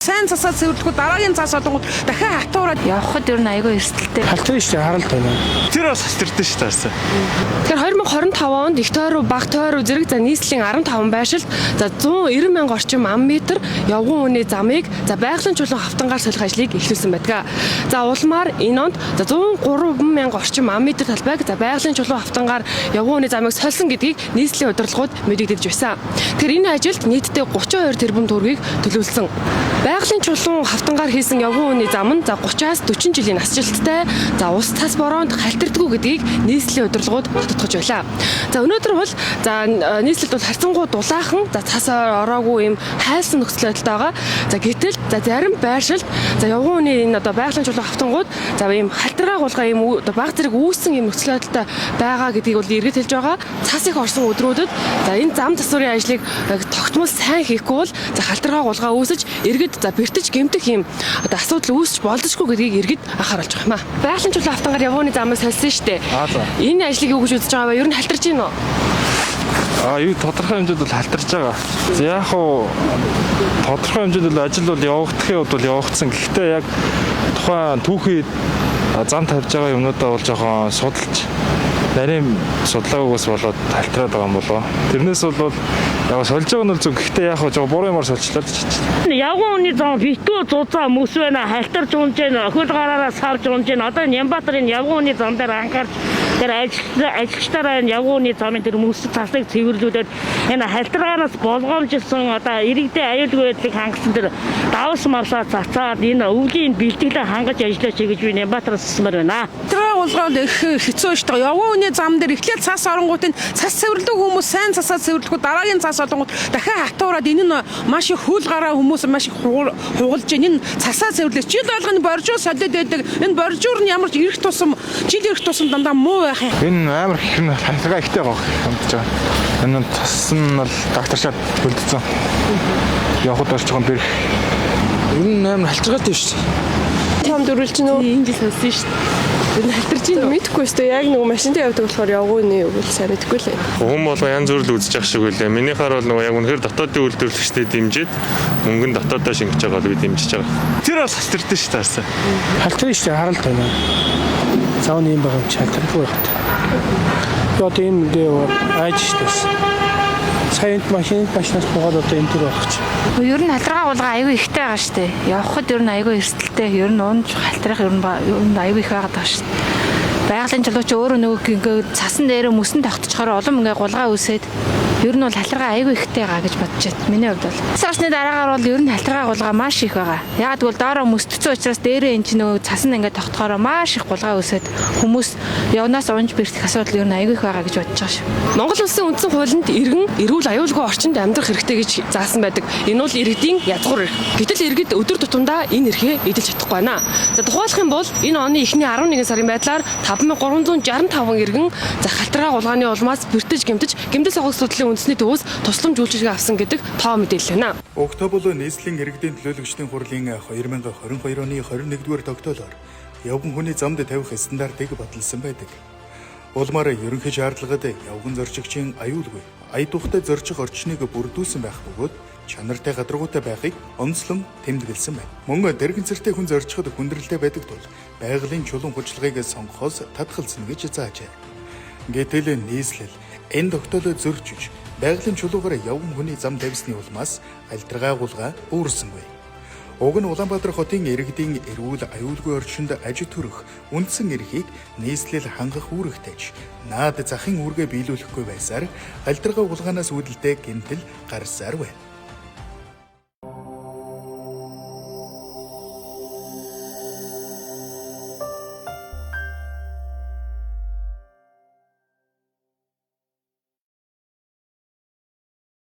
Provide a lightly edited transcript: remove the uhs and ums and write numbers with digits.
Сайн цасаа цэвэрлэхгүй дараагийн цаас олонгууд дахиад хатуураад явхад ер нь айгүй эрсдэлтэй. Халтсан шүү дээ, харалт байна. Тэр бас хастэрдэн шүү дээ. Тэгэхээр 2025 онд их тойруу баг тойруу зэрэг за нийслэлийн 15 байшилд за 190 мянга орчим ам метр явган үнэ замыг за байгалийн чулуун хавтангаар солих ажлыг эхлүүлсэн байдаг. За улмаар энэ онд за 103 мянга орчим ам метр талбайг за байгалийн чулуун хавтангаар явган үнэ замыг сольсон гэдгийг нийслэлийн удирдлагууд мэдэгдэж байсан. Тэгэхээр энэ ажилд нийтдээ 32 тэрбум төгрөгийг төлөвлөсөн. Байгалийн чулуун хавтангаар хийсэн явган үнэ зам нь за 30-аас 40 жилийн насжилттай за ус цас бороонд халтардгүй гэдгийг нийслэлийн удирдлагууд тодтогч байлаа. За өнөөдөр бол за нийслэлд бол харьцангуй дулаахан за цас ороогүй юм хайлсан нөхцөл байдалтай байгаа. За гэтэл за зарим байршилд за явган үнэ энэ одоо байгалийн чулуун хавтангууд за ийм халтаргаа гулгаа ийм одоо баг зэрэг үүссэн ийм нөхцөл байдалтай байгаа гэдгийг бол иргэд хэлж байгаа. Цас их орсон өдрүүдэд за энэ зам засварын ажлыг тогтмол сайн хийхгүй бол за халтаргаа гулгаа үүсэж иргэд за бэртэж гэмтэх юм одоо асуудал үүсч болзошгүй гэдгийг иргэд анхааруулж байгаа юм аа. Байгалийн чулуун хавтангаар явган үнэ замыг сольсон шүү дээ. Энэ ажлыг юу гэж үзэж байгаа вэ? Ер нь халтарч гин үү? Юу тодорхой хэмжээнд бол халтарч байгаа. За яг хуу тодорхой хэмжээнд бол ажил бол явагдахын хувьд бол явагдсан. Гэхдээ яг тухайн түүхий зам тавьж байгаа юмнуудаа бол жоохон судалж нарийн судлаагаас болоод халтраад байгаа юм болоо. Тэрнээс бол яг сольж байгаа нь зөв. Гэхдээ яг хуу буруу юмар сольчлаа гэж байна. Явган үний зам битүү зузаа мөс байна. Халтарч унж байна. Хөл гараараа сарж унж байна. Одоо Нямбатарын явган үний зам дээр анхаарч тэр ажилчдаараа энэ явган үний замын тэр мөс цасыг цэвэрлүүлээд энэ халтаргаараас болгоомжсон одоо иргэдийн аюулгүй байдлыг хангасан тэр давс марсаа цацаад энэ өвлийн бэлтгэлээ хангаж ажиллаж гэж би Нямбатараас хэлмээр байна. хатуураа гулгаад их хэцүү шүү дээ. Явган үнэ зам дээр эхлээд цас оронгуудын цас цэвэрлдэг хүмүүс сайн цасаа цэвэрлэхгүй дараагийн цас олонгууд дахиад хатуураад энэ нь маш их хөл гараа хүмүүс маш их хугалж байна. Энэ цасаа цэвэрлэх жил болгоны боржур солиод байдаг. Энэ боржур нь ямар ч ирэх тусам жил ирэх тусам дандаа муу байх юм. Энэ амар их халтаргаа ихтэй байгаа хэмжиж байгаа. Энэ цас нь бол дагтарчаад хөлдсөн. Явхад орж байгаа юм бэрх. Ер нь амар халчиргаатай шүү дээ. Том дөрвөлч нөө ингэж хэлсэн шүү дээ. Энэ халтарч гин мэдэхгүй шүү дээ. Яг нэг машинтай явдаг болохоор явган үнэ юу гэж сайн мэдэхгүй лээ. Хүн болго янз бүр л үзэж ах шиг үлээ. Минийхаар бол нөгөө яг үнэхээр дотоодын үйлдвэрлэгчтэй дэмжиж мөнгө нь дотоодоо шингэж байгаа л би дэмжиж байгаа. Тэр бас хастэрдэн шүү дээ. Халтсан шүү дээ, харалт байна. Цааны юм байгаа ч халтаргүй байна. Одоо энэ дээр айж шүү дээ. Саянд машинаас буугаад одоо энэ төр байх чинь. Ер нь халтаргаа гулгаа айгүй ихтэй байгаа шүү дээ. Явхад ер нь айгүй эрсдэлтэй. Ер нь унж халтрах ер нь айгүй их байгаад байгаа шүү дээ. Байгалийн чулууч өөрөө нөгөө ингээ цасан дээр мөсөн тогтцохоор улам ингээ гулгаа үсээд ер нь бол халтаргаа айгүй ихтэй байгаа гэж бодож байна. Миний хувьд бол. Сарсны дараагаар бол ер нь халтаргаа гулгаа маш их байгаа. Яг тэгвэл доороо мөсдсөн учраас дээрээ энэ чинь нөгөө цасан ингээ тогтохоор маш их гулгаа үсээд хүмүүс явнаас унж бэртэх асуудал ер нь айгүй их байгаа гэж бодож байгаа шүү. Монгол улсын үндсэн хуулинд иргэн эрүүл аюулгүй орчинд амьдрах хэрэгтэй гэж заасан байдаг. Энэ бол иргэдийн язгуур эрх. Гэтэл иргэд өдөр тутамдаа энэ эрхээ эдэлж чадахгүй байна. За тухайлах юм бол энэ оны эхний 11 сарын байдлаар 5365 иргэн за халтаргаа гулгааны улмаас бэртэж гэмтэл согог судлалын үндэсний төвөөс тусламж үйлчилгээ авсан гэдэг тоо мэдээлэл байна. Октябрь нийслэлийн иргэдийн төлөөлөгчдийн хурлын 2022 оны 21-р тогтоолоор явган хүний замд тавих стандартыг баталсан байдаг. Улмаар ерөнхий шаардлагад явган зорчигчийн аюулгүй, ая тухтай зорчих орчныг бүрдүүлсэн байх бөгөөд чанартай гадаргуутай байхыг онцлон тэмдэглэсэн байна. Мөн дэрэгцэртэй хүн зорчиход хүндрэлтэй байдаг тул байгалийн чулуун хүчилгээг сонгохоос татгалзна гэж заажээ. Гэтэл нийслэл энэ тогтоолоо зөрчиж байгалийн чулуугаар явган хүний зам тавьсны улмаас халтаргаа гулгаа өөрсөнгүй. Уг нь Улаанбаатар хотын иргэдийн эрүүл аюулгүй орчинд аж төрөх үндсэн эрхийг нийслэл хангах үүрэгтэйч наад захын үүргээ биелүүлэхгүй байсаар халтаргаа гулгаанаас үүдэлтэй гэмтэл гарсаар байна.